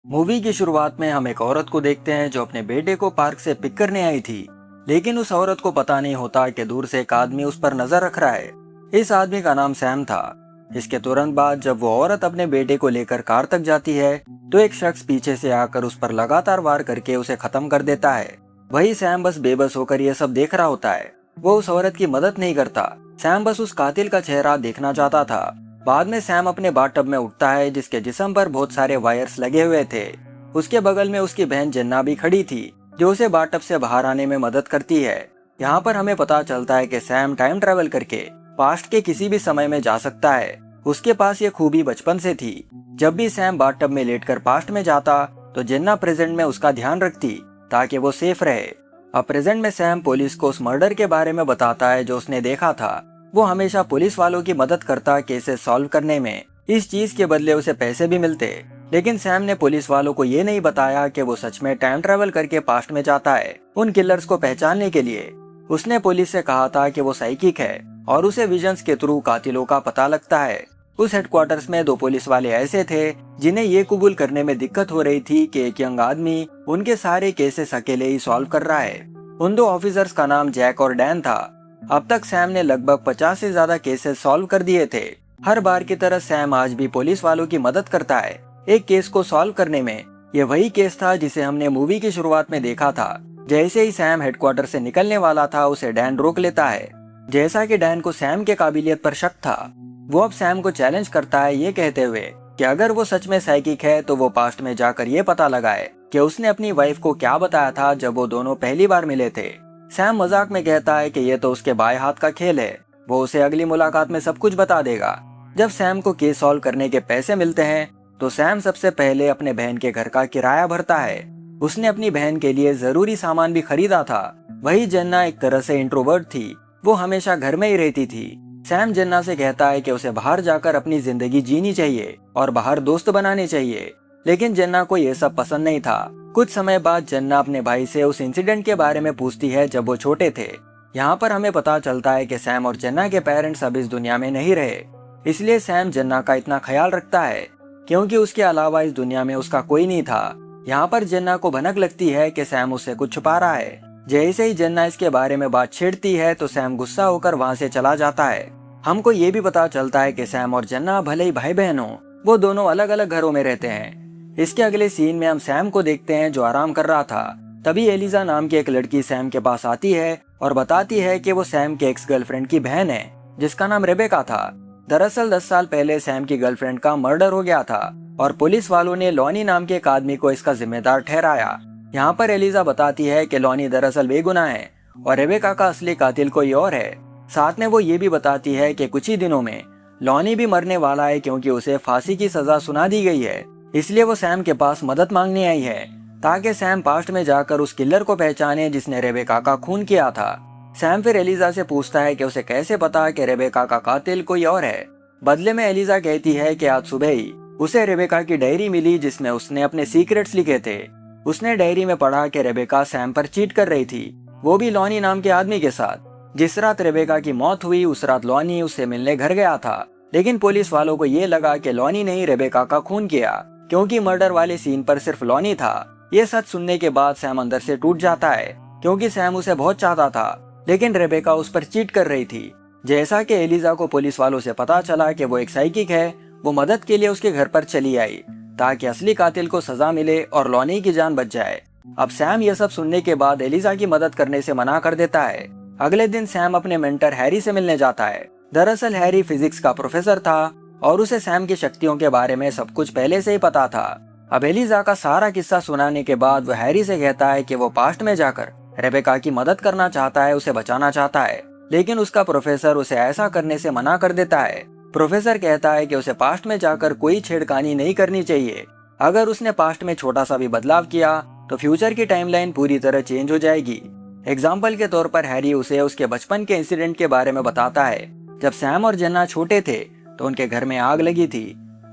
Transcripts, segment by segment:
Movie की शुरुआत में हम एक औरत को देखते हैं जो अपने बेटे को पार्क से पिक करने आई थी। लेकिन उस औरत को पता नहीं होता कि दूर से एक आदमी उस पर नजर रख रहा है। इस आदमी का नाम सैम था। इसके तुरंत बाद जब वो औरत अपने बेटे को लेकर कार तक जाती है तो एक शख्स पीछे से आकर उस पर लगातार वार करके उसे खत्म कर देता है। वही सैम बस बेबस होकर यह सब देख रहा होता है। वो उस औरत की मदद नहीं करता। सैम बस उस कातिल का चेहरा देखना चाहता था। बाद में सैम अपने बाथटब में उठता है जिसके जिस्म पर बहुत सारे वायर्स लगे हुए थे। उसके बगल में उसकी बहन जन्ना भी खड़ी थी जो उसे बाथटब से बाहर आने में मदद करती है। यहाँ पर हमें पता चलता है कि सैम टाइम ट्रेवल करके पास्ट के किसी भी समय में जा सकता है। उसके पास ये खूबी बचपन से थी। जब भी सैम बाथटब में लेटकर पास्ट में जाता तो जन्ना प्रेजेंट में उसका ध्यान रखती ताकि वो सेफ रहे। अब प्रेजेंट में सैम पुलिस को उस मर्डर के बारे में बताता है जो उसने देखा था। वो हमेशा पुलिस वालों की मदद करता केसेस सॉल्व करने में। इस चीज के बदले उसे पैसे भी मिलते। लेकिन सैम ने पुलिस वालों को ये नहीं बताया कि वो सच में टाइम ट्रेवल करके पास्ट में जाता है उन किलर्स को पहचानने के लिए। उसने पुलिस से कहा था कि वो साइकिक है और उसे विजन्स के थ्रू कातिलों का पता लगता है। उस हेडक्वार्टर्स में दो पुलिस वाले ऐसे थे जिन्हें ये कबूल करने में दिक्कत हो रही थी कि एक यंग आदमी उनके सारे केसेस अकेले ही सॉल्व कर रहा है। उन दो ऑफिसर्स का नाम जैक और डैन था। अब तक सैम ने लगभग 50 से ज्यादा केसेस सॉल्व कर दिए थे। हर बार की तरह सैम आज भी पुलिस वालों की मदद करता है एक केस को सॉल्व करने में। ये वही केस था जिसे हमने मूवी की शुरुआत में देखा था। जैसे ही सैम हेडक्वार्टर से निकलने वाला था उसे डैन रोक लेता है। जैसा कि डैन को सैम के काबिलियत पर शक था, वो अब सैम को चैलेंज करता है ये कहते हुए कि अगर वो सच में साइकिक है तो वो पास्ट में जाकर ये पता लगाए कि उसने अपनी वाइफ को क्या बताया था जब वो दोनों पहली बार मिले थे। सैम मजाक में कहता है कि ये तो उसके बाएं हाथ का खेल है, वो उसे अगली मुलाकात में सब कुछ बता देगा। जब सैम को केस सॉल्व करने के पैसे मिलते हैं तो सैम सबसे पहले अपने बहन के घर का किराया भरता है। उसने अपनी बहन के लिए जरूरी सामान भी खरीदा था। वही जन्ना एक तरह से इंट्रोवर्ट थी, वो हमेशा घर में ही रहती थी। सैम जन्ना से कहता है कि उसे बाहर जाकर अपनी जिंदगी जीनी चाहिए और बाहर दोस्त बनाने चाहिए। लेकिन जन्ना को ये सब पसंद नहीं था। कुछ समय बाद जन्ना अपने भाई से उस इंसिडेंट के बारे में पूछती है जब वो छोटे थे। यहाँ पर हमें पता चलता है कि सैम और जन्ना के पेरेंट्स अब इस दुनिया में नहीं रहे। इसलिए सैम जन्ना का इतना ख्याल रखता है क्योंकि उसके अलावा इस दुनिया में उसका कोई नहीं था। यहाँ पर जन्ना को भनक लगती है कि सैम उससे कुछ छुपा रहा है। जैसे ही जन्ना इसके बारे में बात छेड़ती है तो सैम गुस्सा होकर वहाँ से चला जाता है। हमको ये भी पता चलता है कि सैम और जन्ना भले ही भाई बहन हो, वो दोनों अलग अलग घरों में रहते हैं। इसके अगले सीन में हम सैम को देखते हैं जो आराम कर रहा था। तभी एलिजा नाम की एक लड़की सैम के पास आती है और बताती है कि वो सैम के एक्स गर्लफ्रेंड की बहन है जिसका नाम रेबेका था। दरअसल 10 साल पहले सैम की गर्लफ्रेंड का मर्डर हो गया था और पुलिस वालों ने लॉनी नाम के एक आदमी को इसका जिम्मेदार ठहराया। यहाँ पर एलिजा बताती है कि लॉनी दरअसल बेगुनाह है और रेबेका का असली कातिल कोई और है। साथ में वो ये भी बताती है कि कुछ ही दिनों में लॉनी भी मरने वाला है क्योंकि उसे फांसी की सजा सुना दी गई है। इसलिए वो सैम के पास मदद मांगने आई है ताकि सैम पास्ट में जाकर उस किलर को पहचाने जिसने रेबेका का खून किया था। सैम फिर एलिजा से पूछता है कि उसे कैसे पता कि रेबेका का कातिल कोई और है। बदले में एलिजा कहती है कि आज सुबह ही उसे रेबेका की डायरी मिली जिसमें उसने अपने सीक्रेट्स लिखे थे। उसने डायरी में पढ़ा कि रेबेका सैम पर चीट कर रही थी, वो भी लॉनी नाम के आदमी के साथ। जिस रात रेबेका की मौत हुई उस रात लॉनी उससे मिलने घर गया था। लेकिन पुलिस वालों को ये लगा कि लॉनी ने ही रेबेका का खून किया क्योंकि मर्डर वाले सीन पर सिर्फ लॉनी था। ये सच सुनने के बाद सैम अंदर से टूट जाता है क्योंकि सैम उसे बहुत चाहता था लेकिन रेबेका उस पर चीट कर रही थी। जैसा कि एलिजा को पुलिस वालों से पता चला कि वो एक साइकिक है, वो मदद के लिए उसके घर पर चली आई ताकि असली कातिल को सजा मिले और लॉनी की जान बच जाए। अब सैम ये सब सुनने के बाद एलिजा की मदद करने से मना कर देता है। अगले दिन सैम अपने मेंटर हैरी से मिलने जाता है। दरअसल हैरी फिजिक्स का प्रोफेसर था और उसे सैम की शक्तियों के बारे में सब कुछ पहले से ही पता था। अब एलिजा का सारा किस्सा सुनाने के बाद वो हैरी से कहता है कि वो पास्ट में जाकर रेबेका की मदद करना चाहता है, उसे बचाना चाहता है। लेकिन उसका प्रोफेसर उसे ऐसा करने से मना कर देता है। प्रोफेसर कहता है कि उसे पास्ट में जाकर कोई छेड़खानी नहीं करनी चाहिए। अगर उसने पास्ट में छोटा सा भी बदलाव किया तो फ्यूचर की टाइमलाइन पूरी तरह चेंज हो जाएगी। एग्जाम्पल के तौर पर हैरी उसे उसके बचपन के इंसिडेंट के बारे में बताता है। जब सैम और जन्ना छोटे थे तो उनके घर में आग लगी थी।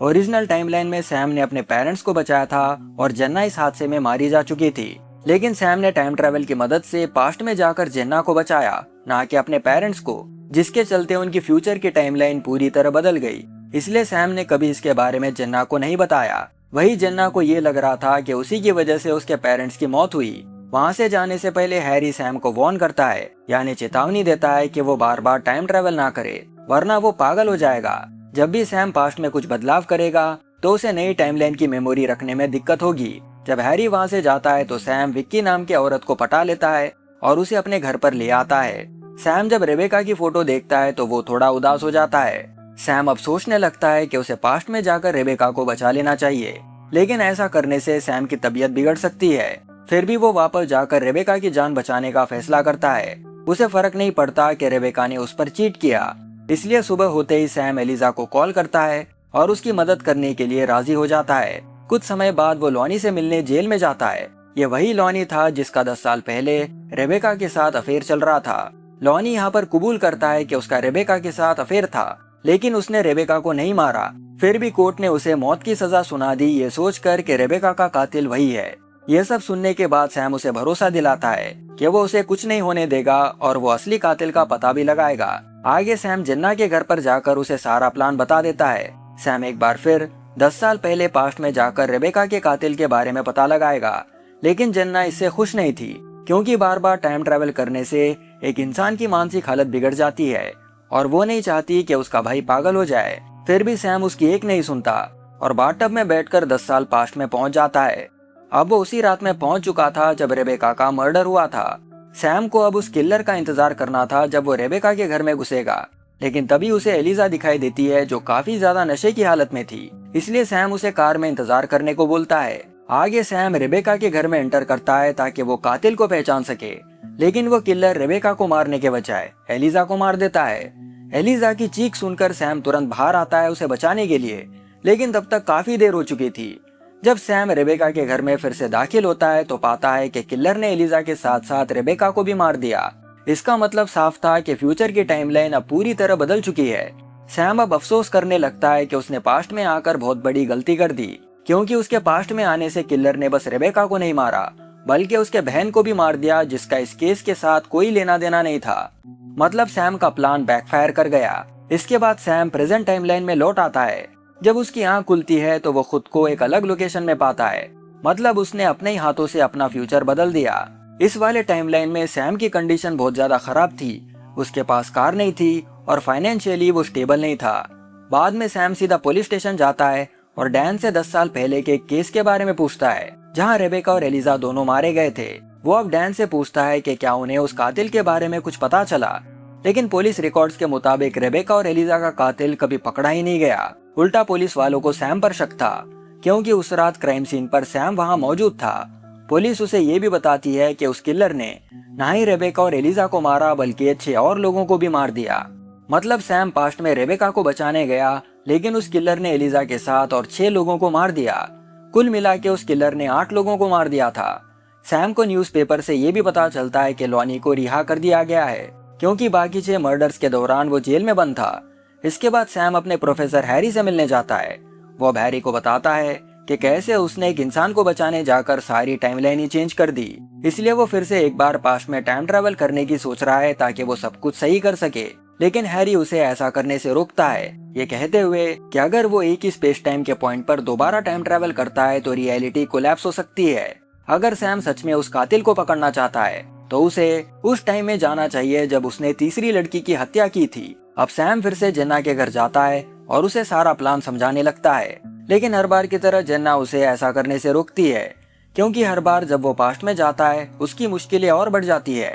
ओरिजिनल टाइमलाइन में सैम ने अपने पेरेंट्स को बचाया था और जन्ना इस हादसे में मारी जा चुकी थी। लेकिन सैम ने टाइम ट्रेवल की मदद से पास्ट में जाकर जन्ना को बचाया, ना कि अपने पेरेंट्स को, जिसके चलते उनकी फ्यूचर की टाइमलाइन पूरी तरह बदल गई। इसलिए सैम ने कभी इसके बारे में जन्ना को नहीं बताया। वही जेन्ना को ये लग रहा था कि उसी की वजह से उसके पेरेंट्स की मौत हुई। वहाँ से जाने से पहले हैरी सैम को वार्न करता है, यानी चेतावनी देता है कि वो बार बार टाइम ट्रेवल ना करे, वरना वो पागल हो जाएगा। जब भी सैम पास्ट में कुछ बदलाव करेगा तो उसे नई टाइमलाइन की मेमोरी रखने में दिक्कत होगी। जब हैरी वहाँ से जाता है तो सैम विक्की नाम की औरत को पटा लेता है और उसे अपने घर पर ले आता है। सैम जब रेबेका की फोटो देखता है तो वो थोड़ा उदास हो जाता है। सैम अब सोचने लगता है कि उसे पास्ट में जाकर रेबेका को बचा लेना चाहिए, लेकिन ऐसा करने से सैम की तबीयत बिगड़ सकती है। फिर भी वो वापस जाकर रेबेका की जान बचाने का फैसला करता है। उसे फर्क नहीं पड़ता कि रेबेका ने उस पर चीट किया। इसलिए सुबह होते ही सैम एलिजा को कॉल करता है और उसकी मदद करने के लिए राजी हो जाता है। कुछ समय बाद वो लॉनी से मिलने जेल में जाता है। ये वही लॉनी था जिसका 10 साल पहले रेबेका के साथ अफेयर चल रहा था। लॉनी यहाँ पर कबूल करता है कि उसका रेबेका के साथ अफेयर था, लेकिन उसने रेबेका को नहीं मारा। फिर भी कोर्ट ने उसे मौत की सजा सुना दी, ये सोचकर कि रेबेका का कातिल वही है। यह सब सुनने के बाद सैम उसे भरोसा दिलाता है कि वो उसे कुछ नहीं होने देगा और वो असली कातिल का पता भी लगाएगा। आगे सैम जेन्ना के घर पर जाकर उसे सारा प्लान बता देता है। सैम एक बार फिर 10 साल पहले पास्ट में जाकर रेबेका के कातिल के बारे में पता लगाएगा, लेकिन जेन्ना इससे खुश नहीं थी, क्योंकि बार बार टाइम ट्रेवल करने से एक इंसान की मानसिक हालत बिगड़ जाती है और वो नहीं चाहती कि उसका भाई पागल हो जाए। फिर भी सैम उसकी एक नहीं सुनता और बाथटब में बैठकर 10 साल पास्ट में पहुंच जाता है। अब वो उसी रात में पहुंच चुका था जब रेबेका का मर्डर हुआ था। सैम को अब उस किलर का इंतजार करना था जब वो रेबेका के घर में घुसेगा, लेकिन तभी उसे एलिजा दिखाई देती है जो काफी ज्यादा नशे की हालत में थी। इसलिए सैम उसे कार में इंतजार करने को बोलता है। आगे सैम रेबेका के घर में एंटर करता है ताकि वो कातिल को पहचान सके, लेकिन वो किलर रेबेका को मारने के बजाय एलिजा को मार देता है। एलिजा की चीख सुनकर सैम तुरंत बाहर आता है उसे बचाने के लिए, लेकिन तब तक काफी देर हो चुकी थी। जब सैम रेबेका के घर में फिर से दाखिल होता है तो पाता है कि किलर ने एलिजा के साथ साथ रेबेका को भी मार दिया। इसका मतलब साफ था कि फ्यूचर की टाइमलाइन अब पूरी तरह बदल चुकी है। सैम अब अफसोस करने लगता है कि उसने पास्ट में आकर बहुत बड़ी गलती कर दी, क्योंकि उसके पास्ट में आने से किलर ने बस रेबेका को नहीं मारा बल्कि उसके बहन को भी मार दिया, जिसका इस केस के साथ कोई लेना देना नहीं था। मतलब सैम का प्लान बैकफायर कर गया। इसके बाद सैम प्रेजेंट टाइमलाइन में लौट आता है। जब उसकी आंख खुलती है तो वो खुद को एक अलग लोकेशन में पाता है। मतलब उसने अपने ही हाथों से अपना फ्यूचर बदल दिया। इस वाले टाइमलाइन में सैम की कंडीशन बहुत ज्यादा खराब थी। उसके पास कार नहीं थी और फाइनेंशियली वो स्टेबल नहीं था। बाद में सैम सीधा पुलिस स्टेशन जाता है और डैन से 10 साल पहले के केस के बारे में पूछता है जहां रेबेका और एलिजा दोनों मारे गए थे। वो अब डैन से पूछता है कि क्या उन्हें उस कातिल के बारे में कुछ पता चला, लेकिन पुलिस रिकॉर्ड्स के मुताबिक रेबेका और एलिजा का कातिल कभी पकड़ा ही नहीं गया। उल्टा पुलिस वालों को सैम पर शक था, क्योंकि उस रात क्राइम सीन पर सैम वहां मौजूद था। पुलिस उसे ये भी बताती है कि उस किलर ने ना ही रेबेका और एलिजा को मारा बल्कि 6 और लोगों को भी मार दिया। मतलब सैम पास्ट में रेबेका को बचाने गया, लेकिन उस किलर ने एलिजा के साथ और 6 लोगों को मार दिया। कुल मिला के उस किलर ने 8 लोगों को मार दिया था। सैम को न्यूज़पेपर से ये भी पता चलता है कि लॉनी को रिहा कर दिया गया है, क्योंकि बाकी 6 मर्डर्स के दौरान वो जेल में बंद था। इसके बाद सैम अपने प्रोफेसर हैरी से मिलने जाता है। वो अब हैरी को बताता है कि कैसे उसने एक इंसान को बचाने जाकर सारी टाइमलाइन ही चेंज कर दी। इसलिए वो फिर से एक बार पास्ट में टाइम ट्रैवल करने की सोच रहा है ताकि वो सब कुछ सही कर सके, लेकिन हैरी उसे ऐसा करने से रोकता है, ये कहते हुए कि अगर वो एक ही स्पेस टाइम के पॉइंट पर दोबारा टाइम ट्रैवल करता है तो रियलिटी कोलैप्स हो सकती है। अगर सैम सच में उस कातिल को पकड़ना चाहता है तो उसे उस टाइम में जाना चाहिए जब उसने तीसरी लड़की की हत्या की थी। अब सैम फिर से जेन्ना के घर जाता है और उसे सारा प्लान समझाने लगता है, लेकिन हर बार की तरह जेन्ना उसे ऐसा करने से रोकती है, क्योंकि हर बार जब वो पास्ट में जाता है उसकी मुश्किलें और बढ़ जाती है।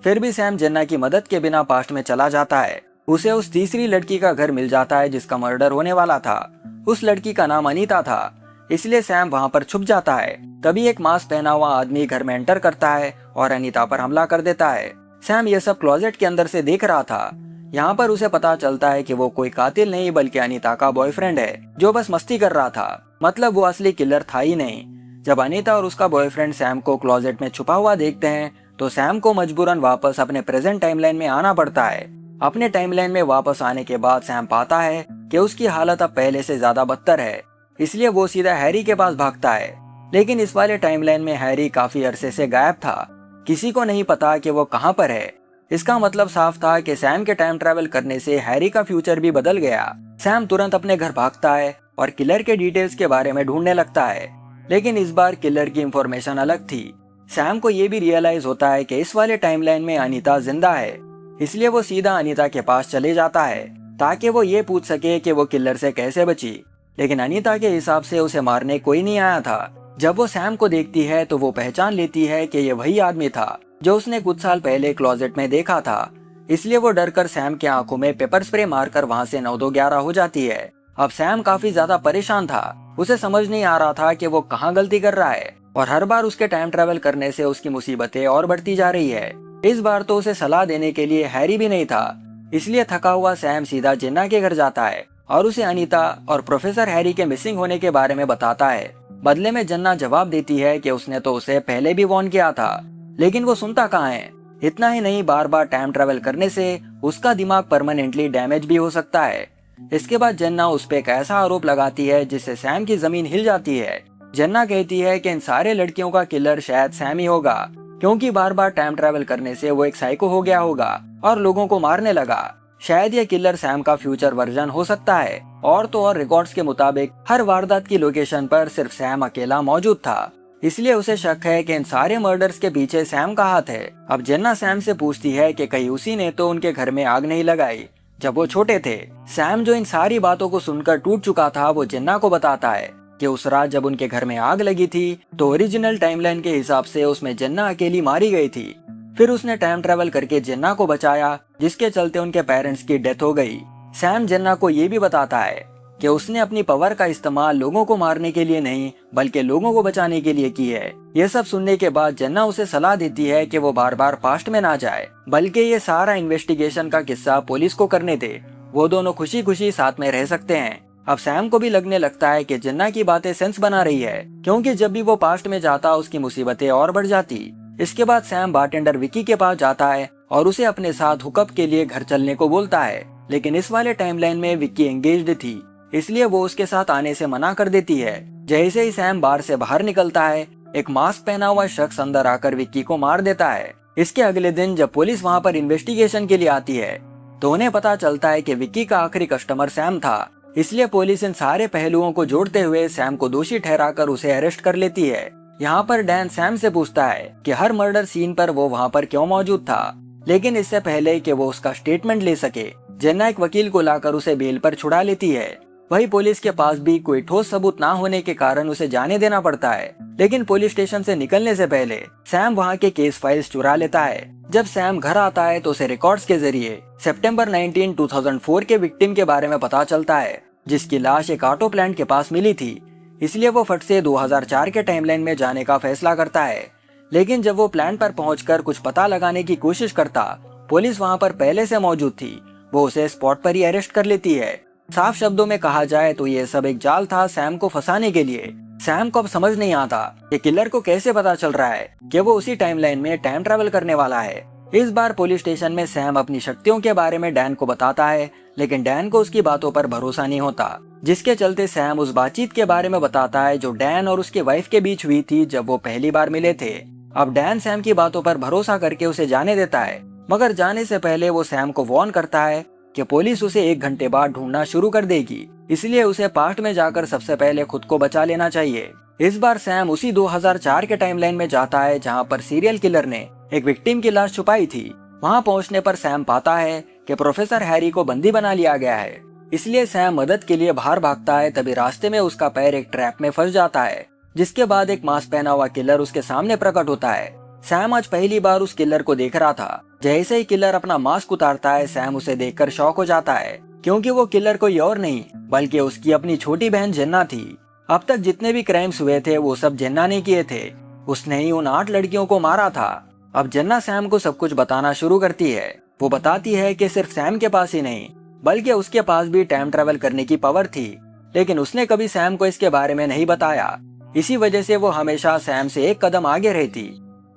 फिर भी सैम जेन्ना की मदद के बिना पास्ट में चला जाता है। उसे उस तीसरी लड़की का घर मिल जाता है जिसका मर्डर होने वाला था। उस लड़की का नाम अनीता था, इसलिए सैम वहां पर छुप जाता है। तभी एक मास्क पहना हुआ आदमी घर में एंटर करता है और अनीता पर हमला कर देता है। सैम ये सब क्लोजेट के अंदर से देख रहा था। यहाँ पर उसे पता चलता है कि वो कोई कातिल नहीं बल्कि अनीता का बॉयफ्रेंड है जो बस मस्ती कर रहा था। मतलब वो असली किलर था ही नहीं। जब अनीता और उसका बॉयफ्रेंड सैम को क्लोजेट में छुपा हुआ देखते हैं तो सैम को मजबूरन वापस अपने प्रेजेंट टाइमलाइन में आना पड़ता है। अपने टाइमलाइन में वापस आने के बाद सैम पाता है कि उसकी हालत अब पहले से ज्यादा बदतर है, इसलिए वो सीधा हैरी के पास भागता है। लेकिन इस वाले टाइमलाइन में हैरी काफी अरसे से गायब था। किसी को नहीं पता कि वो कहाँ पर है। इसका मतलब साफ था कि सैम के टाइम ट्रैवल करने से हैरी का फ्यूचर भी बदल गया। सैम तुरंत अपने घर भागता है और किलर के डिटेल्स के बारे में ढूंढने लगता है। लेकिन इस बार किलर की इंफॉर्मेशन अलग थी। सैम को ये भी रियलाइज होता है कि इस वाले टाइमलाइन में अनीता जिंदा है, इसलिए वो सीधा अनीता के पास चले जाता है ताकि वो ये पूछ सके कि वो किलर से कैसे बची। लेकिन अनीता के हिसाब से उसे मारने कोई नहीं आया था। जब वो सैम को देखती है तो वो पहचान लेती है कि ये वही आदमी था जो उसने कुछ साल पहले क्लोजेट में देखा था। इसलिए वो डरकर सैम के आंखों में पेपर स्प्रे मारकर वहां से 9-2-11 हो जाती है। अब सैम काफी ज्यादा परेशान था। उसे समझ नहीं आ रहा था कि वो कहाँ गलती कर रहा है और हर बार उसके टाइम ट्रेवल करने से उसकी मुसीबतें और बढ़ती जा रही है। इस बार तो उसे सलाह देने के लिए हैरी भी नहीं था। इसलिए थका हुआ सैम सीधा जिन्ना के घर जाता है और उसे अनीता और प्रोफेसर हैरी के मिसिंग होने के बारे में बताता है। बदले में जन्ना जवाब देती है कि उसने तो उसे पहले भी वॉर्न किया था, लेकिन वो सुनता कहाँ है। इतना ही नहीं, बार बार टाइम ट्रेवल करने से उसका दिमाग परमानेंटली डैमेज भी हो सकता है। इसके बाद जन्ना उस पे एक ऐसा आरोप लगाती है जिससे सैम की जमीन हिल जाती है। जन्ना कहती है कि इन सारे लड़कियों का किलर शायद सैम ही होगा, क्योंकि बार बार टाइम ट्रेवल करने से वो एक साइको हो गया होगा और लोगों को मारने लगा। शायद ये किलर सैम का फ्यूचर वर्जन हो सकता है। और तो और रिकॉर्ड्स के मुताबिक हर वारदात की लोकेशन पर सिर्फ सैम अकेला मौजूद था, इसलिए उसे शक है कि इन सारे मर्डर्स के पीछे सैम का हाथ है। अब जन्ना सैम से पूछती है कि कहीं उसी ने तो उनके घर में आग नहीं लगाई जब वो छोटे थे। सैम जो इन सारी बातों को सुनकर टूट चुका था, वो जन्ना को बताता है कि उस रात जब उनके घर में आग लगी थी तो ओरिजिनल टाइमलाइन के हिसाब से उसमें जन्ना अकेली मारी गई थी। फिर उसने टाइम ट्रेवल करके जन्ना को बचाया, जिसके चलते उनके पेरेंट्स की डेथ हो गई। सैम जन्ना को ये भी बताता है कि उसने अपनी पावर का इस्तेमाल लोगों को मारने के लिए नहीं बल्कि लोगों को बचाने के लिए की है। ये सब सुनने के बाद जन्ना उसे सलाह देती है कि वो बार बार पास्ट में ना जाए, बल्कि ये सारा इन्वेस्टिगेशन का किस्सा पुलिस को करने दे। वो दोनों खुशी खुशी साथ में रह सकते हैं। अब सैम को भी लगने लगता है कि जन्ना की बातें सेंस बना रही है, क्योंकि जब भी वो पास्ट में जाता उसकी मुसीबतें और बढ़ जाती। इसके बाद सैम बारटेंडर विकी के पास जाता है और उसे अपने साथ हुकअप के लिए घर चलने को बोलता है। लेकिन इस वाले टाइमलाइन में विक्की एंगेज्ड थी, इसलिए वो उसके साथ आने से मना कर देती है। जैसे ही सैम बार से बाहर निकलता है, एक मास्क पहना हुआ शख्स अंदर आकर विक्की को मार देता है। इसके अगले दिन जब पुलिस वहां पर इन्वेस्टिगेशन के लिए आती है तो उन्हें पता चलता है कि विक्की का आखिरी कस्टमर सैम था। इसलिए पुलिस इन सारे पहलुओं को जोड़ते हुए सैम को दोषी ठहराकर उसे अरेस्ट कर लेती है। यहाँ पर डैन सैम से पूछता है कि हर मर्डर सीन पर वो वहाँ पर क्यों मौजूद था, लेकिन इससे पहले कि वो उसका स्टेटमेंट ले सके, जन्ना एक वकील को लाकर उसे बेल पर छुड़ा लेती है। वही पुलिस के पास भी कोई ठोस सबूत ना होने के कारण उसे जाने देना पड़ता है। लेकिन पुलिस स्टेशन से निकलने से पहले सैम वहाँ के केस फाइल्स चुरा लेता है। जब सैम घर आता है तो उसे रिकॉर्ड्स के जरिए सितंबर 19, 2004 के विक्टिम के बारे में पता चलता है, जिसकी लाश एक ऑटो प्लांट के पास मिली थी। इसलिए वो फट से 2004 के टाइमलाइन में जाने का फैसला करता है। लेकिन जब वो प्लांट पर पहुंचकर कुछ पता लगाने की कोशिश करता, पुलिस वहां पर पहले से मौजूद थी। वो उसे स्पॉट पर ही अरेस्ट कर लेती है। साफ शब्दों में कहा जाए तो ये सब एक जाल था सैम को फंसाने के लिए। सैम को अब समझ नहीं आता कि किलर को कैसे पता चल रहा है कि वो उसी टाइमलाइन में टाइम ट्रेवल करने वाला है। इस बार पुलिस स्टेशन में सैम अपनी शक्तियों के बारे में डैन को बताता है, लेकिन डैन को उसकी बातों पर भरोसा नहीं होता, जिसके चलते सैम उस बातचीत के बारे में बताता है जो डैन और उसके वाइफ के बीच हुई थी जब वो पहली बार मिले थे। अब डैन सैम की बातों पर भरोसा करके उसे जाने देता है, मगर जाने से पहले वो सैम को वार्न करता है कि पुलिस उसे 1 घंटे बाद ढूंढना शुरू कर देगी, इसलिए उसे पास्ट में जाकर सबसे पहले खुद को बचा लेना चाहिए। इस बार सैम उसी 2004 के टाइमलाइन में जाता है जहां पर सीरियल किलर ने एक विक्टिम की लाश छुपाई थी। वहां पहुंचने पर सैम पाता है कि प्रोफेसर हैरी को बंदी बना लिया गया है, इसलिए सैम मदद के लिए बाहर भागता है। तभी रास्ते में उसका पैर एक ट्रैप में फंस जाता है, जिसके बाद एक मास्क पहना हुआ किलर उसके सामने प्रकट होता है। सैम आज पहली बार उस किलर को देख रहा था। जैसे ही किलर अपना मास्क उतारता है, सैम उसे देखकर शॉक हो जाता है, क्योंकि वो किलर कोई और नहीं बल्कि उसकी अपनी छोटी बहन जन्ना थी। अब तक जितने भी क्राइम्स हुए थे वो सब जन्ना ने किए थे। उसने ही उन 8 लड़कियों को मारा था। अब जन्ना सैम को सब कुछ बताना शुरू करती है। वो बताती है कि सिर्फ सैम के पास ही नहीं बल्कि उसके पास भी टाइम ट्रेवल करने की पावर थी, लेकिन उसने कभी सैम को इसके बारे में नहीं बताया। इसी वजह से वो हमेशा सैम से 1 कदम आगे रहती।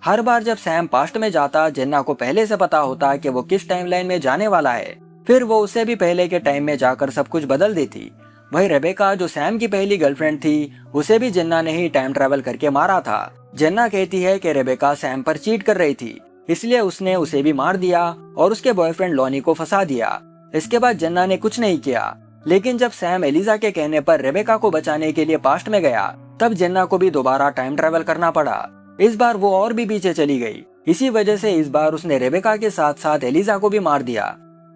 हर बार जब सैम पास्ट में जाता, जन्ना को पहले से पता होता कि वो किस टाइमलाइन में जाने वाला है। फिर वो उससे भी पहले के टाइम में जाकर सब कुछ बदल देती। वही रेबेका जो सैम की पहली गर्लफ्रेंड थी, उसे भी जन्ना ने ही टाइम ट्रेवल करके मारा था। जन्ना कहती है कि रेबेका सैम पर चीट कर रही थी, इसलिए उसने उसे भी मार दिया और उसके बॉयफ्रेंड लॉनी को फंसा दिया। इसके बाद जन्ना ने कुछ नहीं किया, लेकिन जब सैम एलिजा के कहने पर रेबेका को बचाने के लिए पास्ट में गया, तब जेन्ना को भी दोबारा टाइम ट्रेवल करना पड़ा। इस बार वो और भी पीछे चली गई। इसी वजह से इस बार उसने रेबेका के साथ साथ एलिजा को भी मार दिया,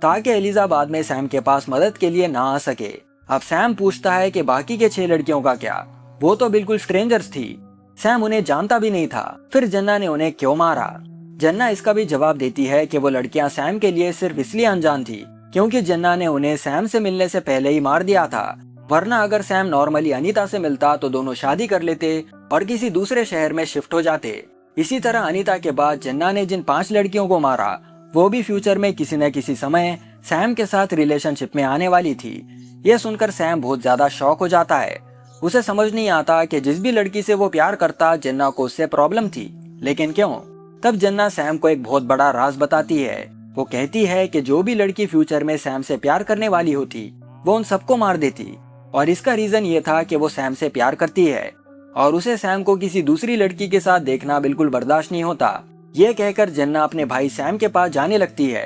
ताकि एलिजा बाद में सैम के पास मदद के लिए ना आ सके। अब सैम पूछता है कि बाकी के 6 लड़कियों का क्या? वो तो बिल्कुल स्ट्रेंजर्स थी, सैम उन्हें जानता भी नहीं था। फिर जेन्ना ने उन्हें क्यों मारा? जेन्ना इसका भी जवाब देती है कि वो लड़कियां सैम के लिए सिर्फ इसलिए अनजान थी क्योंकि जेन्ना ने उन्हें सैम से मिलने से पहले ही मार दिया था। वरना अगर सैम नॉर्मली अनीता से मिलता तो दोनों शादी कर लेते और किसी दूसरे शहर में शिफ्ट हो जाते। इसी तरह अनीता के बाद जेन्ना ने जिन 5 लड़कियों को मारा, वो भी फ्यूचर में किसी न किसी समय सैम के साथ रिलेशनशिप में आने वाली थी। यह सुनकर सैम बहुत ज्यादा शॉक हो जाता है। उसे समझ नहीं आता कि जिस भी लड़की से वो प्यार करता, जेन्ना को उससे प्रॉब्लम थी, लेकिन क्यों? तब जेन्ना सैम को एक बहुत बड़ा राज बताती है। वो कहती है कि जो भी लड़की फ्यूचर में सैम से प्यार करने वाली होती, वो उन सबको मार देती। और इसका रीजन ये था कि वो सैम से प्यार करती है और उसे सैम को किसी दूसरी लड़की के साथ देखना बिल्कुल बर्दाश्त नहीं होता। ये कहकर जेन्ना अपने भाई सैम के पास जाने लगती है।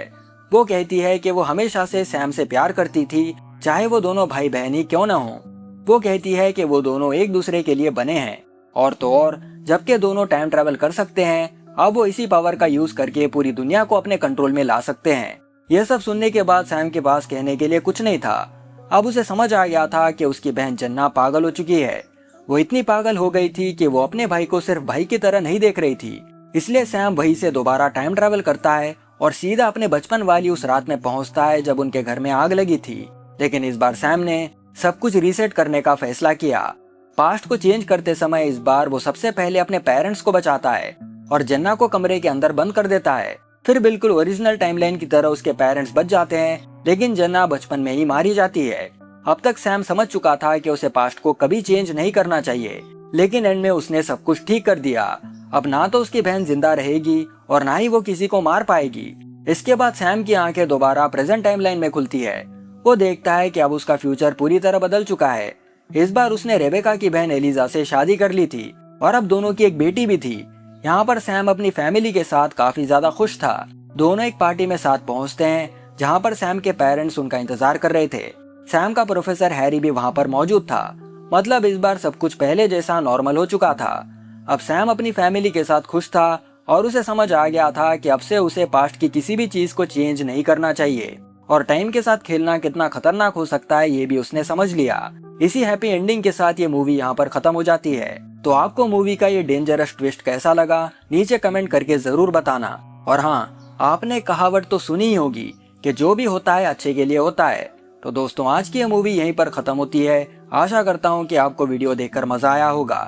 वो कहती है कि वो हमेशा से सैम से प्यार करती थी, चाहे वो दोनों भाई बहन ही क्यों न हो। वो कहती है कि वो दोनों एक दूसरे के लिए बने हैं, और तो और जबकि दोनों टाइम ट्रेवल कर सकते हैं, अब वो इसी पावर का यूज करके पूरी दुनिया को अपने कंट्रोल में ला सकते हैं। यह सब सुनने के बाद सैम के पास कहने के लिए कुछ नहीं था। अब उसे समझ आ गया था कि उसकी बहन जेन्ना पागल हो चुकी है। वो इतनी पागल हो गई थी कि वो अपने भाई को सिर्फ भाई की तरह नहीं देख रही थी। इसलिए सैम वहीं से दोबारा टाइम ट्रेवल करता है और सीधा अपने बचपन वाली उस रात में पहुंचता है जब उनके घर में आग लगी थी। लेकिन इस बार सैम ने सब कुछ रीसेट करने का फैसला किया। पास्ट को चेंज करते समय इस बार वो सबसे पहले अपने पेरेंट्स को बचाता है और जेन्ना को कमरे के अंदर बंद कर देता है। फिर बिल्कुल ओरिजिनल टाइमलाइन की तरह उसके पेरेंट्स बच जाते हैं, लेकिन जेन्ना बचपन में ही मारी जाती है। अब तक सैम समझ चुका था कि उसे पास्ट को कभी चेंज नहीं करना चाहिए, लेकिन एंड में उसने सब कुछ ठीक कर दिया। अब ना तो उसकी बहन जिंदा रहेगी और ना ही वो किसी को मार पाएगी। इसके बाद सैम की आंखें दोबारा प्रेजेंट टाइमलाइन में खुलती है। वो देखता है कि अब उसका फ्यूचर पूरी तरह बदल चुका है। इस बार उसने रेबेका की बहन एलिजा से शादी कर ली थी और अब दोनों की एक बेटी भी थी। यहाँ पर सैम अपनी फैमिली के साथ काफी ज्यादा खुश था। दोनों एक पार्टी में साथ पहुँचते हैं जहाँ पर सैम के पेरेंट्स उनका इंतजार कर रहे थे। सैम का प्रोफेसर हैरी भी वहाँ पर मौजूद था। मतलब इस बार सब कुछ पहले जैसा नॉर्मल हो चुका था। अब सैम अपनी फैमिली के साथ खुश था और उसे समझ आ गया था कि अब से उसे पास्ट की किसी भी चीज को चेंज नहीं करना चाहिए और टाइम के साथ खेलना कितना खतरनाक हो सकता है ये भी उसने समझ लिया। इसी हैप्पी एंडिंग के साथ ये मूवी यहाँ पर खत्म हो जाती है। तो आपको मूवी का ये डेंजरस ट्विस्ट कैसा लगा, नीचे कमेंट करके जरूर बताना। और हाँ, आपने कहावत तो सुनी ही होगी कि जो भी होता है अच्छे के लिए होता है। तो दोस्तों, आज की ये मूवी यहीं पर खत्म होती है। आशा करता हूँ कि आपको वीडियो देखकर मजा आया होगा।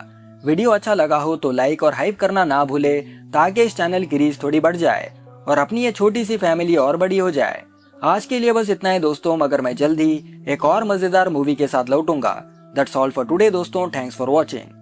वीडियो अच्छा लगा हो तो लाइक और हाइप करना ना भूले, ताकि इस चैनल की रीच थोड़ी बढ़ जाए और अपनी ये छोटी सी फैमिली और बड़ी हो जाए। आज के लिए बस इतना ही दोस्तों, मगर मैं जल्द ही एक और मजेदार मूवी के साथ लौटूंगा। दैट्स ऑल फॉर टुडे दोस्तों, थैंक्स फॉर वॉचिंग।